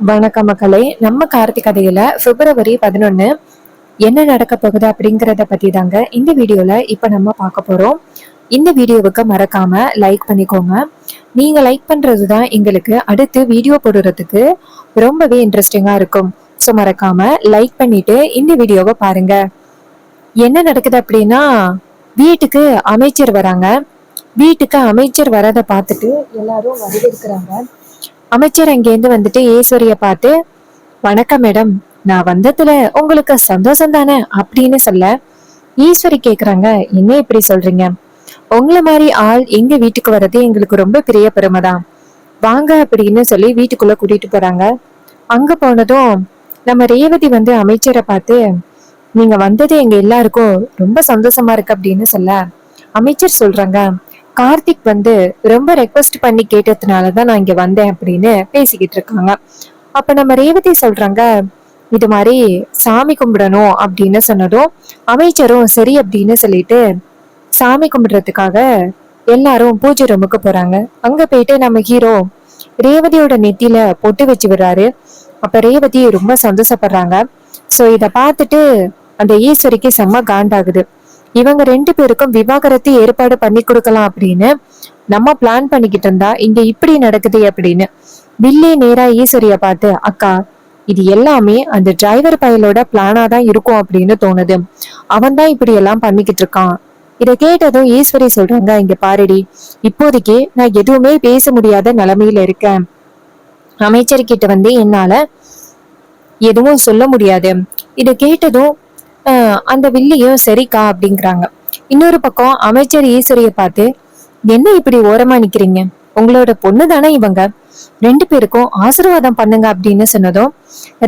வணக்கம் மக்களே. நம்ம கார்த்திக் கதையில February 11 என்ன நடக்க போகுது அப்படிங்கிறத பத்தி தாங்க இந்த வீடியோல இப்ப நம்ம பார்க்க போறோம். இந்த வீடியோவுக்கு மறக்காம லைக் பண்ணிக்கோங்க. நீங்க லைக் பண்றதுதான் எங்களுக்கு அடுத்து வீடியோ போடுறதுக்கு ரொம்பவே இன்ட்ரெஸ்டிங்கா இருக்கும். ஸோ மறக்காம லைக் பண்ணிட்டு இந்த வீடியோவை பாருங்க. என்ன நடக்குது அப்படின்னா, வீட்டுக்கு அமைச்சர் வராங்க. வீட்டுக்கு அமைச்சர் வரதை பார்த்துட்டு எல்லாரும் வரவேற்கிறாங்க. அமைச்சர் அங்கேருந்து வந்துட்டு ஈஸ்வரிய பார்த்து, வணக்கம் மேடம், நான் வந்ததுல உங்களுக்கு சந்தோஷம் தானே அப்படின்னு சொல்ல, ஈஸ்வரி கேக்குறாங்க, என்ன இப்படி சொல்றீங்க? உங்களை மாதிரி ஆள் எங்க வீட்டுக்கு வர்றது எங்களுக்கு ரொம்ப பெரிய பெருமைதான். வாங்க அப்படின்னு சொல்லி வீட்டுக்குள்ள கூட்டிட்டு போறாங்க. அங்க போனதும் நம்ம ரேவதி வந்து அமைச்சரை பார்த்து, நீங்க வந்தது எங்க எல்லாருக்கும் ரொம்ப சந்தோஷமா இருக்கு அப்படின்னு சொல்ல, அமைச்சர் சொல்றாங்க, கார்த்திக் வந்து ரொம்ப ரெக்வஸ்ட் பண்ணி கேட்டதுனாலதான் நான் இங்க வந்தேன் அப்படின்னு பேசிக்கிட்டு இருக்காங்க. அப்ப நம்ம ரேவதி சொல்றாங்க, இது மாதிரி சாமி கும்பிடணும் அப்படின்னு சொன்னதும் அமைச்சரும் சரி அப்படின்னு சொல்லிட்டு சாமி கும்பிடுறதுக்காக எல்லாரும் பூஜை ரூமுக்கு போறாங்க. அங்க போயிட்டு நம்ம ஹீரோ ரேவதியோட நெத்தியில பொட்டு வச்சு விடுறாரு. அப்ப ரேவதி ரொம்ப சந்தோஷப்படுறாங்க. சோ இத பார்த்துட்டு அந்த ஈஸ்வரிக்கு செம்ம காண்டாகுது. இவங்க ரெண்டு பேருக்கும் விவாகரத்து ஏற்பாடு பண்ணி கொடுக்கலாம் அப்படின்னு நம்ம பிளான் பண்ணிக்கிட்டு இருந்தா இங்க இப்படி நடக்குது அப்படின்னு வில்லி நேரா ஈஸ்வரிய பார்த்து, அக்கா, இது எல்லாமே அந்த டிரைவர் பயலோட பிளானா தான் இருக்கும் அப்படின்னு தோணுது. அவன் தான் இப்படி எல்லாம் பண்ணிக்கிட்டு இருக்கான். இதை கேட்டதும் ஈஸ்வரி சொல்றாங்க, இங்க பாருடி, இப்போதைக்கு நான் எதுவுமே பேச முடியாத நிலைமையில இருக்கேன். அமைச்சர்கிட்ட வந்து என்னால எதுவும் சொல்ல முடியாது. இதை கேட்டதும் அந்த வில்லியும் சரிக்கா அப்படிங்கிறாங்க. இன்னொரு பக்கம் அமைச்சர் ஈஸ்வரிய பார்த்து, என்ன இப்படி ஓரமா நிக்கிறீங்க? உங்களோட பொண்ணு தானே இவங்க, ரெண்டு பேருக்கும் ஆசீர்வாதம் பண்ணுங்க அப்படின்னு சொன்னதும்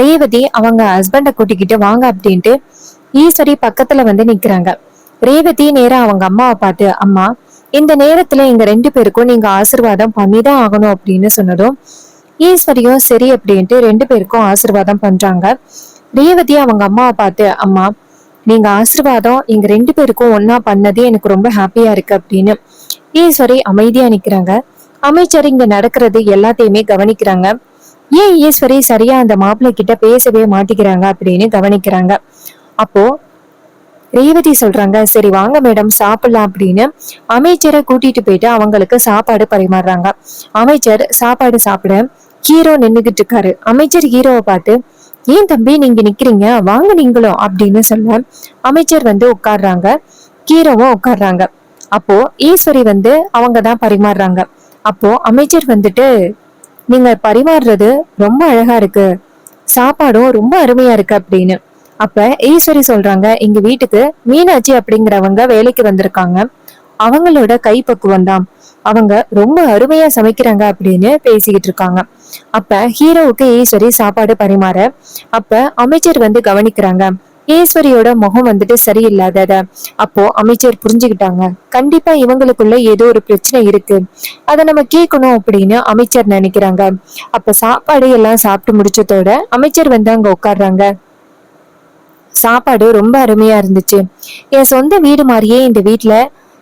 ரேவதி அவங்க ஹஸ்பண்ட கூட்டிக்கிட்டு வாங்க அப்படின்ட்டு ஈஸ்வரி பக்கத்துல வந்து நிக்கிறாங்க. ரேவதி நேரா அவங்க அம்மாவை பார்த்து, அம்மா, இந்த நேரத்துல எங்க ரெண்டு பேருக்கும் நீங்க ஆசீர்வாதம் பண்ணிதான் ஆகணும் அப்படின்னு சொன்னதும் ஈஸ்வரியும் சரி அப்படின்ட்டு ரெண்டு பேருக்கும் ஆசீர்வாதம் பண்றாங்க. ரேவதி அவங்க அம்மாவை பார்த்து, அம்மா, நீங்க ஆசீர்வாதம் எங்க ரெண்டு பேருக்கும் ஒன்னா பண்ணதே எனக்கு ரொம்ப ஹாப்பியா இருக்கு அப்படின்னு ஈஸ்வரி அமைதியா நிக்கிறாங்க. அமைச்சர் இங்க நடக்கிறது எல்லாத்தையுமே கவனிக்கிறாங்க. ஏன் ஈஸ்வரி சரியா அந்த மாப்பிள்ளை கிட்ட பேசவே மாட்டிக்கிறாங்க அப்படின்னு கவனிக்கிறாங்க. அப்போ ரேவதி சொல்றாங்க, சரி வாங்க மேடம் சாப்பிடலாம் அப்படின்னு அமைச்சரை கூட்டிட்டு போயிட்டு அவங்களுக்கு சாப்பாடு பரிமாறுறாங்க. அமைச்சர் சாப்பாடு சாப்பிட ஹீரோ நின்னுகிட்டு இருக்காரு. அமைச்சர் ஹீரோவை பார்த்து, ஏன் தம்பி நீங்க நிக்கிறீங்க, வாங்க நீங்களும் அப்படின்னு சொல்ல அமைச்சர் வந்து உட்கார்றாங்க. ஹீரோவும் உட்கார்றாங்க. அப்போ ஈஸ்வரி வந்து அவங்கதான் பரிமாறுறாங்க. அப்போ அமைச்சர் வந்துட்டு, நீங்க பரிமாறுறது ரொம்ப அழகா இருக்கு, சாப்பாடும் ரொம்ப அருமையா இருக்கு அப்படின்னு. அப்ப ஈஸ்வரி சொல்றாங்க, எங்க வீட்டுக்கு மீனாட்சி அப்படிங்கிறவங்க வேலைக்கு வந்திருக்காங்க, அவங்களோட கைப்பக்குவம் தான், அவங்க ரொம்ப அருமையா சமைக்கிறாங்க அப்படின்னு பேசிக்கிட்டு இருக்காங்க. அப்ப ஹீரோவுக்கு ஈஸ்வரி சாப்பாடு பரிமாற அப்ப அமைச்சர் வந்து கவனிக்கிறாங்க. ஈஸ்வரியோட முகம் வந்துட்டு சரியில்லாதத அப்போ அமைச்சர் புரிஞ்சுக்கிட்டாங்க. கண்டிப்பா இவங்களுக்குள்ள ஏதோ ஒரு பிரச்சனை இருக்கு, அதை நம்ம கேட்கணும் அப்படின்னு அமைச்சர் நினைக்கிறாங்க. அப்ப சாப்பாடு எல்லாம் சாப்பிட்டு முடிச்சதோட அமைச்சர் வந்து அங்க உட்கார்றாங்க. சாப்பாடு ரொம்ப அருமையா இருந்துச்சு. என் சொந்த வீடு மாதிரியே இந்த வீட்டுல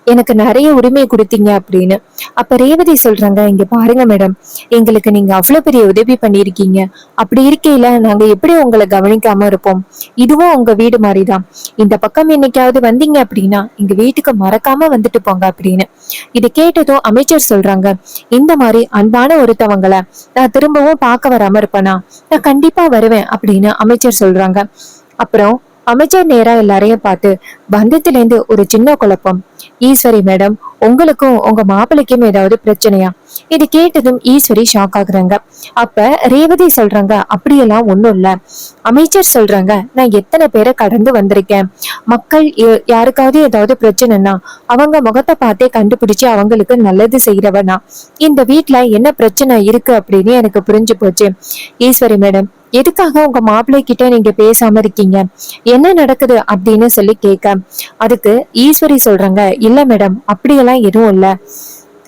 எனக்கு நிறைய உரிமை கொடுத்தீங்க அப்படின்னு. அப்ப ரேவதி சொல்றாங்க, இங்க பாருங்க மேடம், எங்களுக்கு நீங்க அவ்வளவு பெரிய உதவி பண்ணிருக்கீங்க, அப்படி இருக்கையில நாங்க எப்படி உங்களை கவனிக்காம இருப்போம்? இதுவும் உங்க வீடு மாதிரிதான். இந்த பக்கம் என்னைக்காவது வந்தீங்க அப்படின்னா எங்க வீட்டுக்கு மறக்காம வந்துட்டு போங்க அப்படின்னு. இதை கேட்டதும் அமைச்சர் சொல்றாங்க, இந்த மாதிரி அன்பான ஒருத்தவங்களை நான் திரும்பவும் பார்க்க வராம இருப்பேனா? நான் கண்டிப்பா வருவேன் அப்படின்னு அமைச்சர் சொல்றாங்க. அப்புறம் அமைச்சர் நேரா எல்லாரையும் பார்த்து, பந்தத்துல இருந்து ஒரு சின்ன குழப்பம், ஈஸ்வரி மேடம், உங்களுக்கும் உங்க மாப்பிள்ளைக்கும் ஏதாவது பிரச்சனையா? இது கேட்டதும் ஈஸ்வரி ஷாக் ஆகுறாங்க. அப்ப ரேவதி சொல்றாங்க, அப்படியெல்லாம் ஒண்ணும் இல்ல. அமைச்சர் சொல்றாங்க, நான் எத்தனை பேரை கடந்து வந்திருக்கேன், மக்கள் யாருக்காவது ஏதாவது பிரச்சனைனா அவங்க முகத்தை பார்த்தே கண்டுபிடிச்சு அவங்களுக்கு நல்லது செய்யறவனா. இந்த வீட்டுல என்ன பிரச்சனை இருக்கு அப்படின்னு எனக்கு புரிஞ்சு போச்சு. ஈஸ்வரி மேடம், எதுக்காக உங்க மாப்பிள்ளை கிட்ட நீங்க பேசாம இருக்கீங்க, என்ன நடக்குது அப்படின்னு சொல்லி கேட்க அதுக்கு ஈஸ்வரி சொல்றாங்க, இல்ல மேடம், அப்படியெல்லாம் எதுவும் இல்ல.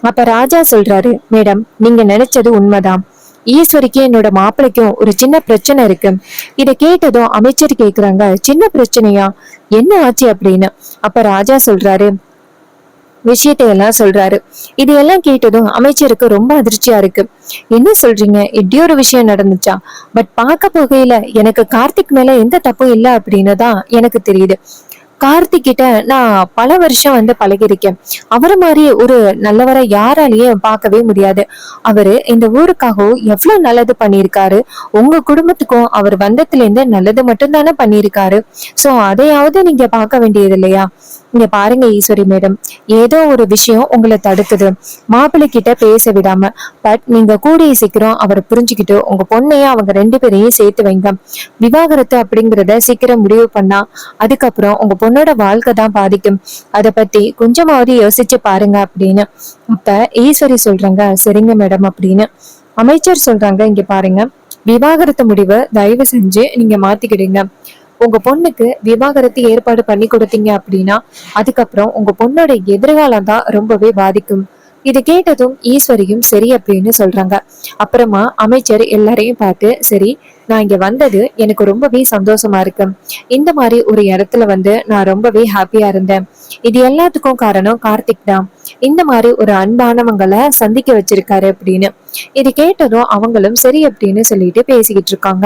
அப்ப ராஜா சொல்றாரு, மேடம், நீங்க நினைச்சது உண்மைதான், ஈஸ்வரிக்கு என்னோட மாப்பிள்ளைக்கும் ஒரு சின்ன பிரச்சனை இருக்கு. இதை கேட்டதும் அமைச்சர் கேக்குறாங்க, சின்ன பிரச்சனையா, என்ன ஆச்சு அப்படின்னு. அப்ப ராஜா சொல்றாரு, விஷயத்தையெல்லாம் சொல்றாரு. இது எல்லாம் கேட்டதும் அமைச்சருக்கு ரொம்ப அதிர்ச்சியா இருக்கு. என்ன சொல்றீங்க, இப்படி ஒரு விஷயம் நடந்துச்சா? பட் பார்க்க போகையில எனக்கு கார்த்திக் மேல எந்த தப்பும் இல்ல அப்படின்னு தான் எனக்கு தெரியுது. கார்த்திக் கிட்ட நான் பல வருஷம் பழகிருக்கேன். அவரு மாதிரி ஒரு நல்லவரை யாராலையும் பார்க்கவே முடியாது. அவரு இந்த ஊருக்காகவும் எவ்வளவு நல்லது பண்ணியிருக்காரு. உங்க குடும்பத்துக்கும் அவர் வந்ததுல இருந்து நல்லது மட்டும் தானே பண்ணியிருக்காரு. சோ அதையாவது நீங்க பார்க்க வேண்டியது இல்லையா? இங்க பாருங்க ஈஸ்வரி மேடம், ஏதோ ஒரு விஷயம் உங்களை தடுக்குது, மாப்பிள்ளை கிட்ட பேச விடாம. பட் நீங்க கூடிய சீக்கிரம் அவரை புரிஞ்சுக்கிட்டு உங்க பொண்ணையும் அவங்க 2 பேரையும் சேர்த்து வைங்க. விவாகரத்து அப்படிங்கறத சீக்கிரம் முடிவு பண்ணா அதுக்கப்புறம் உங்க பொண்ணோட வாழ்க்கை தான் பாதிக்கும். அத பத்தி கொஞ்சமாவது யோசிச்சு பாருங்க அப்படின்னு. அப்ப ஈஸ்வரி சொல்றாங்க, சரிங்க மேடம் அப்படின்னு. அமைச்சர் சொல்றாங்க, இங்க பாருங்க, விவாகரத்து முடிவை தயவு செஞ்சு நீங்க மாத்திக்கிடுங்க. உங்க பொண்ணுக்கு விவாகரத்து ஏற்பாடு பண்ணி கொடுத்தீங்க அப்படின்னா அதுக்கப்புறம் உங்க பொண்ணோட எதிர்காலம் தான் ரொம்பவே பாதிக்கும். இது கேட்டதும் ஈஸ்வரியும் சரி அப்படின்னு சொல்றாங்க. அப்புறமா அமைச்சர் எல்லாரையும் பார்த்து, சரி, நான் இங்க வந்தது எனக்கு ரொம்பவே சந்தோஷமா இருக்கு. இந்த மாதிரி ஒரு இடத்துல நான் ரொம்பவே ஹாப்பியா இருந்தேன். இது எல்லாத்துக்கும் காரணம் கார்த்திக் தான். இந்த மாதிரி ஒரு அன்பானவங்களை சந்திக்க வச்சிருக்காரு அப்படின்னு. இது கேட்டதும் அவங்களும் சரி அப்படின்னு சொல்லிட்டு பேசிக்கிட்டு இருக்காங்க.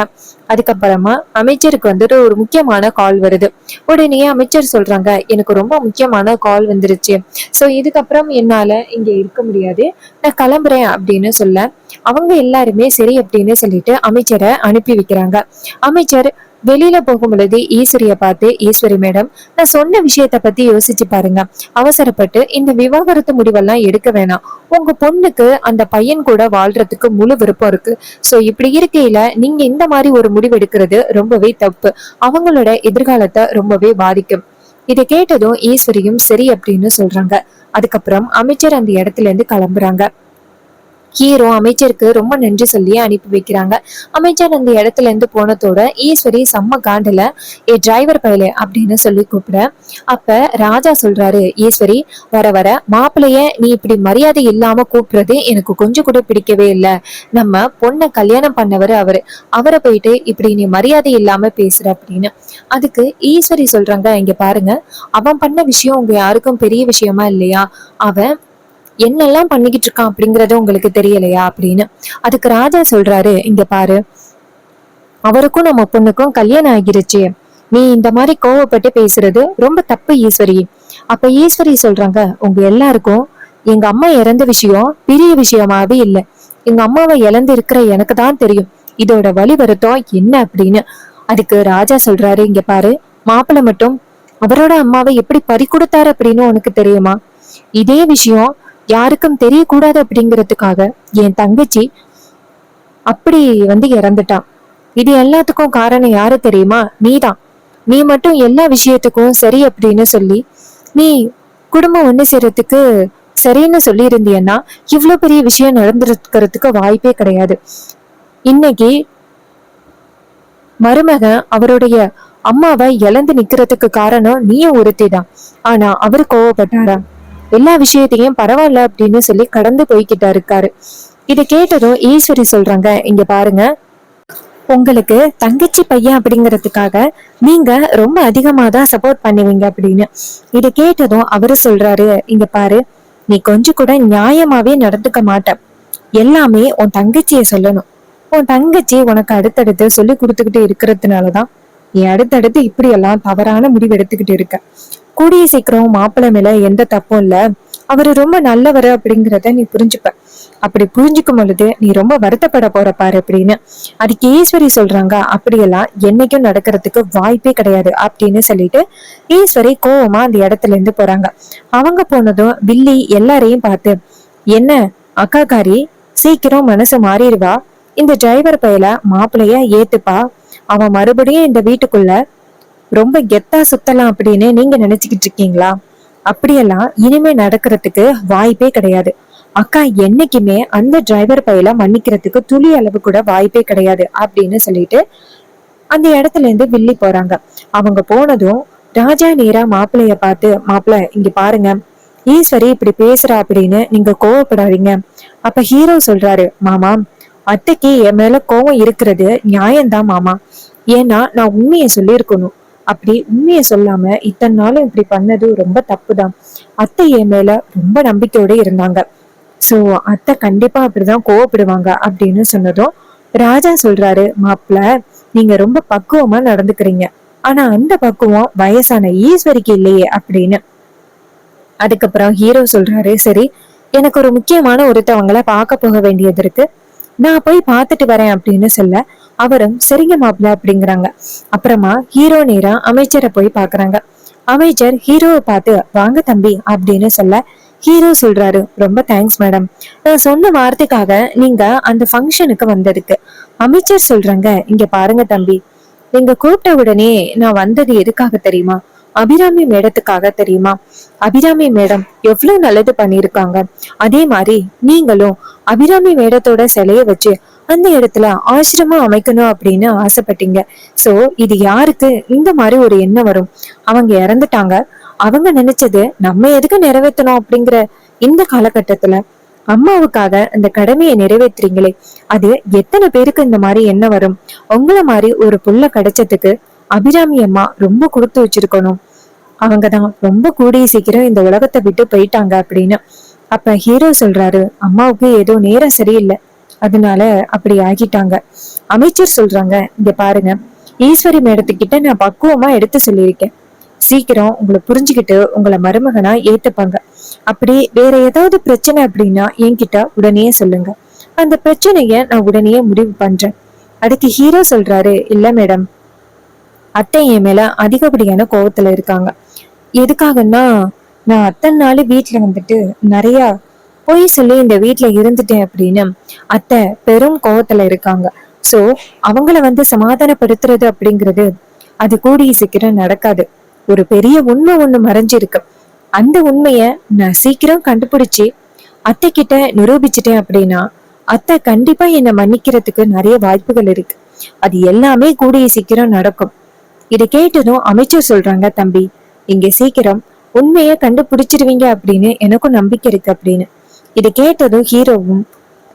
அதுக்கப்புறமா அமைச்சருக்கு ஒரு முக்கியமான கால் வருது. உடனே அமைச்சர் சொல்றாங்க, எனக்கு ரொம்ப முக்கியமான கால் வந்துருச்சு. சோ இதுக்கப்புறம் என்னால இங்க இருக்க முடியாது, நான் கிளம்புறேன் அப்படின்னு சொல்ல அவங்க எல்லாருமே சரி அப்படின்னு சொல்லிட்டு அமைச்சரை அனுப்பி வைக்கிறாங்க. அமைச்சர் வெளியில போகும் பொழுது ஈஸ்வரிய பார்த்து, ஈஸ்வரி மேடம், நான் சொன்ன விஷயத்த பத்தி யோசிச்சு பாருங்க. அவசரப்பட்டு இந்த விவாகரத்து முடிவெல்லாம் எடுக்க வேணாம். உங்க பொண்ணுக்கு அந்த பையன் கூட வாழ்றதுக்கு முழு விருப்பம் இருக்கு. சோ இப்படி இருக்கையில நீங்க இந்த மாதிரி ஒரு முடிவு எடுக்கிறது ரொம்பவே தப்பு. அவங்களோட எதிர்காலத்தை ரொம்பவே பாதிக்கும். இதை கேட்டதும் ஈஸ்வரியும் சரி அப்படின்னு சொல்றாங்க. அதுக்கப்புறம் அமைச்சர் அந்த இடத்துல இருந்து கிளம்புறாங்க. ஹீரோ அமைச்சருக்கு ரொம்ப நன்றி சொல்லி அனுப்பி வைக்கிறாங்க. அமைச்சர் அந்த இடத்துல இருந்து போனதோட ஈஸ்வரி செம்ம காண்டுல, ஏ டிரைவர் பயலே அப்படின்னு சொல்லி கூப்பிட, அப்ப ராஜா சொல்றாரு, ஈஸ்வரி, வர வர மாப்பிள்ளைய நீ இப்படி மரியாதை இல்லாம கூப்பிடுறது எனக்கு கொஞ்சம் கூட பிடிக்கவே இல்லை. நம்ம பொண்ணை கல்யாணம் பண்ணவரு அவரு, அவரை போயிட்டு இப்படி நீ மரியாதை இல்லாம பேசுற அப்படின்னு. அதுக்கு ஈஸ்வரி சொல்றாங்க, இங்க பாருங்க, அவன் பண்ண விஷயம் உங்க யாருக்கும் பெரிய விஷயமா இல்லையா? அவன் என்னெல்லாம் பண்ணிக்கிட்டு இருக்கான் அப்படிங்கறது உங்களுக்கு தெரியலையா அப்படின்னு. அதுக்கு ராஜா சொல்றாரு, இங்க பாரு, அவருக்கும் நம்ம பொண்ணுக்கும் கல்யாணம் ஆகிருச்சு. நீ இந்த மாதிரி கோவப்பட்டு பேசுறது ரொம்ப தப்பு ஈஸ்வரி. அப்ப ஈஸ்வரி சொல்றாங்க, உங்க எல்லாருக்கும் எங்க அம்மா இறந்த விஷயம் பெரிய விஷயமாவே இல்லை. எங்க அம்மாவை இழந்து இருக்கிற எனக்கு தான் தெரியும் இதோட வலி வருத்தம் என்ன அப்படின்னு. அதுக்கு ராஜா சொல்றாரு, இங்க பாரு, மாப்பிள்ளை மட்டும் அவரோட அம்மாவை எப்படி பறி கொடுத்தாரு அப்படின்னு உனக்கு தெரியுமா? இதே விஷயம் யாருக்கும் தெரியக்கூடாது அப்படிங்கிறதுக்காக என் தங்கச்சி அப்படி இறந்துட்டான். இது எல்லாத்துக்கும் காரணம் யாரு தெரியுமா? நீதான். நீ மட்டும் எல்லா விஷயத்துக்கும் சரி அப்படின்னு சொல்லி நீ குடும்பம் ஒண்ணு செய்யறதுக்கு சரின்னு சொல்லி இருந்தியன்னா இவ்வளவு பெரிய விஷயம் நடந்திருக்கிறதுக்கு வாய்ப்பே கிடையாது. இன்னைக்கு மருமகன் அவருடைய அம்மாவை இழந்து நிக்கிறதுக்கு காரணம் நீயும் ஒருத்தி தான். ஆனா அவரு கோவப்பட்டாரா? எல்லா விஷயத்தையும் பரவாயில்ல அப்படின்னு சொல்லி கடந்து போய்கிட்டா இருக்காரு. இதை கேட்டதும் ஈஸ்வரி சொல்றாங்க, இங்க பாருங்க, உங்களுக்கு தங்கச்சி பையன் அப்படிங்கிறதுக்காக நீங்க ரொம்ப அதிகமா தான் சப்போர்ட் பண்ணுவீங்க அப்படின்னு. இதை கேட்டதும் அவரு சொல்றாரு, இங்க பாரு, நீ கொஞ்சம் கூட நியாயமாவே நடந்துக்க மாட்ட. எல்லாமே உன் தங்கச்சிய சொல்லணும். உன் தங்கச்சி உனக்கு அடுத்தடுத்து சொல்லி கொடுத்துக்கிட்டு இருக்கிறதுனாலதான் நீ அடுத்தடுத்து இப்படி எல்லாம் தவறான முடிவு எடுத்துக்கிட்டு இருக்க. கூடிய சீக்கிரம் மாப்பிள்ளை மேல எந்த தப்பும் இல்ல, அவரு ரொம்ப நல்லவரு அப்படிங்கிறத நீ புரிஞ்சுப்ப. அப்படி புரிஞ்சுக்கும் பொழுது நீ ரொம்ப வருத்தப்பட போற பாரு அப்படின்னு. அதுக்கு ஈஸ்வரி சொல்றாங்க, அப்படியெல்லாம் என்னைக்கும் நடக்கிறதுக்கு வாய்ப்பே கிடையாது அப்படின்னு சொல்லிட்டு ஈஸ்வரி கோவமா அந்த இடத்துல இருந்து போறாங்க. அவங்க போனதும் வில்லி எல்லாரையும் பார்த்து, என்ன அக்காக்காரி, சீக்கிரம் மனசு மாறிடுவா, இந்த டிரைவர் பையல மாப்பிள்ளைய ஏத்துப்பா, அவன் மறுபடியும் இந்த வீட்டுக்குள்ள ரொம்ப கெத்தா சுத்தலாம் அப்படின்னு நீங்க நினைச்சுக்கிட்டு இருக்கீங்களா? அப்படியெல்லாம் இனிமே நடக்கிறதுக்கு வாய்ப்பே கிடையாது. அக்கா என்னைக்குமே அந்த டிரைவர் பையல மன்னிக்கிறதுக்கு துளி அளவு கூட வாய்ப்பே கிடையாது அப்படின்னு சொல்லிட்டு அந்த இடத்துல இருந்து வில்லி போறாங்க. அவங்க போனதும் ராஜா நேரா மாப்பிள்ளைய பார்த்து, மாப்பிள்ளை இங்க பாருங்க, ஈஸ்வரி இப்படி பேசுறா அப்படின்னு நீங்க கோவப்படாதீங்க. அப்ப ஹீரோ சொல்றாரு, மாமா, அத்தைக்கு என் மேல கோவம் இருக்கிறது நியாயம்தான் மாமா. ஏன்னா நான் உண்மையை சொல்லியிருக்கணும். அப்படி உண்மையை சொல்லாம இத்தனை நாளும் இப்படி பண்ணது ரொம்ப தப்புதான். அத்தை என் மேல ரொம்ப நம்பிக்கையோட இருந்தாங்க. சோ அத்தை கண்டிப்பா அப்படிதான் கோவப்படுவாங்க அப்படின்னு சொன்னதும் ராஜா சொல்றாரு, மாப்பிள்ள நீங்க ரொம்ப பக்குவமா நடந்துக்கிறீங்க. ஆனா அந்த பக்குவம் வயசான ஈஸ்வரிக்கு இல்லையே அப்படின்னு. அதுக்கப்புறம் ஹீரோ சொல்றாரு, சரி எனக்கு ஒரு முக்கியமான ஒருத்தவங்களை பார்க்க போக வேண்டியது இருக்கு, நான் போய் பார்த்துட்டு வரேன் அப்படின்னு சொல்ல அவரும் சரிங்க மாப்பிள்ள அப்படிங்கிறாங்க. அப்புறமா ஹீரோ நேரா அமைச்சரை போய் பாக்குறாங்க. அமைச்சர் ஹீரோவை பார்த்து வாங்க தம்பி அப்படின்னு சொல்ல ஹீரோ சொல்றாரு, ரொம்ப தேங்க்ஸ் மேடம், நான் சொன்ன வார்த்தைக்காக நீங்க அந்த ஃபங்க்ஷனுக்கு வந்ததுக்கு. அமைச்சர் சொல்றாங்க, இங்க பாருங்க தம்பி, நீங்க கூப்பிட்ட உடனே நான் வந்தது எதுக்காக தெரியுமா? அபிராமி மேடத்துக்காக தெரியுமா? அபிராமி மேடம் எவ்வளவு நல்லது பண்ணிருக்காங்க. அதே மாதிரி நீங்களும் அபிராமி மேடத்தோட சிலைய வச்சு அந்த இடத்துல ஆசிரமம் அமைக்கணும் அப்படின்னு ஆசைப்பட்டீங்க. சோ இது யாருக்கு இந்த மாதிரி ஒரு எண்ணம் வரும்? அவங்க இறந்துட்டாங்க, அவங்க நினைச்சது நம்ம எதுக்கு நிறைவேற்றணும் அப்படிங்கிற இந்த காலகட்டத்துல அம்மாவுக்காக அந்த கடமையை நிறைவேற்றுறீங்களே, அது எத்தனை பேருக்கு இந்த மாதிரி என்ன வரும்? உங்களை மாதிரி ஒரு புள்ள கிடைச்சதுக்கு அபிராமி அம்மா ரொம்ப கொடுத்து வச்சிருக்கணும். அவங்கதான் ரொம்ப கூடிய சீக்கிரம் இந்த உலகத்தை விட்டு போயிட்டாங்க அப்படின்னு. அப்ப ஹீரோ சொல்றாரு, அம்மாவுக்கு ஏதோ நேரம் சரியில்லை, அதனால அப்படி ஆகிட்டாங்க. அமைச்சர் சொல்றாங்க, இங்க பாருங்க, ஈஸ்வரி மேடத்துக்கிட்ட நான் பக்குவமா எடுத்து சொல்லியிருக்கேன். சீக்கிரம் உங்களை புரிஞ்சுக்கிட்டு உங்களை மருமகனா ஏத்துப்பாங்க. அப்படி வேற ஏதாவது பிரச்சனை அப்படின்னா என்கிட்ட உடனே சொல்லுங்க, அந்த பிரச்சனைய நான் உடனே முடிவு பண்றேன். அதுக்கு ஹீரோ சொல்றாரு, இல்ல மேடம், அத்தை என் மேல அதிகப்படியான கோவத்துல இருக்காங்க. எதுக்காகன்னா, நான் அத்தனை நாள் வீட்டுல வந்துட்டு நிறைய பொய் சொல்லி இந்த வீட்டுல இருந்துட்டேன் அப்படின்னு அத்தை பெரும் கோவத்துல இருக்காங்க. சோ அவங்கள வந்து சமாதானப்படுத்துறது அப்படிங்கிறது அது கூடிய சீக்கிரம் நடக்காது. ஒரு பெரிய உண்மை ஒண்ணு மறைஞ்சிருக்கு. அந்த உண்மைய நான் சீக்கிரம் கண்டுபிடிச்சு அத்தை கிட்ட நிரூபிச்சிட்டேன் அப்படின்னா அத்தை கண்டிப்பா என்னை மன்னிக்கிறதுக்கு நிறைய வாய்ப்புகள் இருக்கு. அது எல்லாமே கூடிய சீக்கிரம் நடக்கும். இதை கேட்டதும் அமைச்சர் சொல்றாங்க, தம்பி இங்க சீக்கிரம் உண்மைய கண்டுபிடிச்சிருவீங்க அப்படின்னு எனக்கும் நம்பிக்கை இருக்கு அப்படின்னு. இதை கேட்டதும் ஹீரோவும்,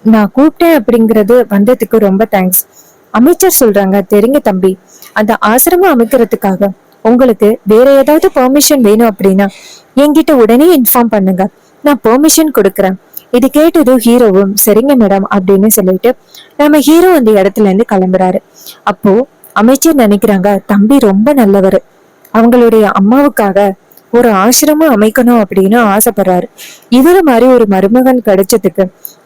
நான் கூப்பிட்டேன் அப்படிங்கிறது வந்ததுக்கு ரொம்ப தேங்க்ஸ். அமைச்சர் சொல்றாங்க, தெரிங்க தம்பி, அந்த ஆசிரமம் அமைக்கிறதுக்காக உங்களுக்கு வேற ஏதாவது பெர்மிஷன் வேணும் அப்படின்னா என்கிட்ட உடனே இன்ஃபார்ம் பண்ணுங்க, நான் பெர்மிஷன் கொடுக்குறேன். இது கேட்டதும் ஹீரோவும் சரிங்க மேடம் அப்படின்னு சொல்லிட்டு நம்ம ஹீரோ அந்த இடத்துல இருந்து கிளம்புறாரு. அப்போ அமைச்சர் நினைக்கிறாங்க, தம்பி ரொம்ப நல்லவர், அவங்களுடைய அம்மாவுக்காக ஒரு ஆசிரமம் அமைக்கணும் அப்படின்னு ஆசைப்படுறாரு. இவரு மாதிரி ஒரு மருமகன் கிடைச்சதுக்கு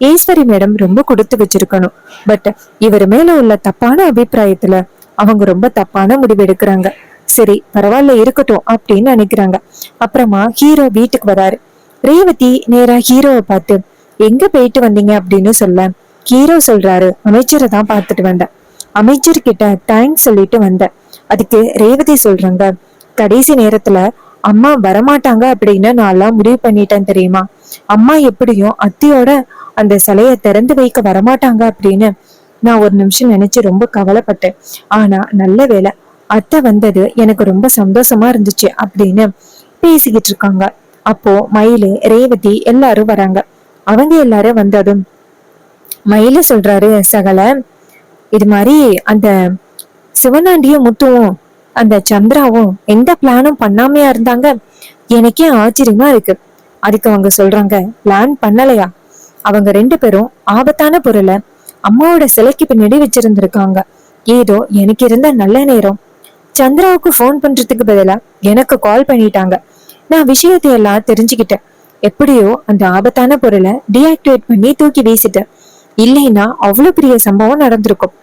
ஈஸ்வரி மேடம் ரொம்ப கொடுத்து வச்சிருக்கணும். பட் இவர் மேல உள்ள தப்பான அபிப்பிராயத்துல அவங்க ரொம்ப தப்பான முடிவு எடுக்கிறாங்க. சரி பரவாயில்ல இருக்கட்டும் அப்படின்னு நினைக்கிறாங்க. அப்புறமா ஹீரோ வீட்டுக்கு வராரு. ரேவதி நேரா ஹீரோவை பார்த்து, எங்க போயிட்டு வந்தீங்க அப்படின்னு சொல்ல ஹீரோ சொல்றாரு, அமைச்சரை தான் பார்த்துட்டு வந்தேன், அமைச்சர் கிட்ட தேங்க்ஸ் சொல்லிட்டு வந்தேன். அதுக்கு ரேவதி சொல்றாங்க, கடைசி நேரத்துல அம்மா வரமாட்டாங்க அப்படின்னு நான் எல்லாம் முடிவு பண்ணிட்டேன் தெரியுமா? அம்மா எப்படியும் அத்தையோட அந்த சிலையை திறந்து வைக்க வரமாட்டாங்க அப்படின்னு நான் ஒரு நிமிஷம் நினைச்சு ரொம்ப கவலைப்பட்டேன். ஆனா நல்ல வேலை, அத்தை வந்தது எனக்கு ரொம்ப சந்தோஷமா இருந்துச்சு அப்படின்னு பேசிக்கிட்டு இருக்காங்க. அப்போ மயிலு ரேவதி எல்லாரும் வராங்க. அவங்க எல்லாரும் வந்ததும் மயிலு சொல்றாரு, சகல இது மாதிரி அந்த சிவனாண்டியும் முத்துவும் அந்த சந்திராவும் எந்த பிளானும் பண்ணாமையா இருந்தாங்க, எனக்கே ஆச்சரியமா இருக்கு. அதுக்கு அவங்க சொல்றாங்க, பிளான் பண்ணலையா? அவங்க ரெண்டு பேரும் ஆபத்தான பொருளை அம்மாவோட சிலைக்கு பின்னாடி வச்சிருந்திருக்காங்க. ஏதோ எனக்கு இருந்த நல்ல நேரம், சந்திராவுக்கு போன் பண்றதுக்கு பதிலா எனக்கு கால் பண்ணிட்டாங்க. நான் விஷயத்தை எல்லாம் தெரிஞ்சுக்கிட்டேன். எப்படியோ அந்த ஆபத்தான பொருளை டீஆக்டிவேட் பண்ணி தூக்கி வீசிட்டேன். இல்லைன்னா அவ்வளவு பெரிய சம்பவம் நடந்திருக்கும்.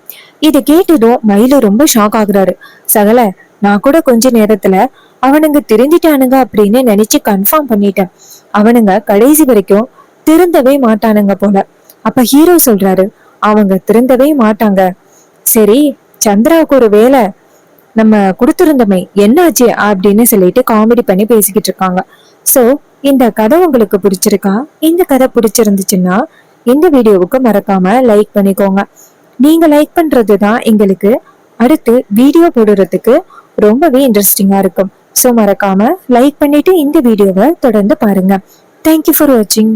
இதை கேட்டதும் மயிலு ரொம்ப ஷாக் ஆகுறாரு. சகல, நான் கூட கொஞ்ச நேரத்துல அவனுங்க திருந்திட்டானுங்க அப்படின்னு நினைச்சு கன்ஃபார்ம் பண்ணிட்டேன். அவனுங்க கடைசி வரைக்கும் திருந்தவே மாட்டானுங்க போல. அப்ப ஹீரோ சொல்றாரு, அவங்க திருந்தவே மாட்டாங்க. சரி, சந்திராவுக்கு ஒரு வேலை நம்ம கொடுத்திருந்தமை என்னாச்சு அப்படின்னு சொல்லிட்டு காமெடி பண்ணி பேசிக்கிட்டு இருக்காங்க. சோ இந்த கதை உங்களுக்கு பிடிச்சிருக்கா? இந்த கதை பிடிச்சிருந்துச்சுன்னா இந்த வீடியோவுக்கு மறக்காம லைக் பண்ணிக்கோங்க. நீங்க லைக் பண்றதுதான் எங்களுக்கு அடுத்து வீடியோ போடுறதுக்கு ரொம்பவே இன்ட்ரெஸ்டிங்கா இருக்கும். ஸோ மறக்காம லைக் பண்ணிட்டு இந்த வீடியோவை தொடர்ந்து பாருங்க. தேங்க்யூ ஃபார் வாட்சிங்.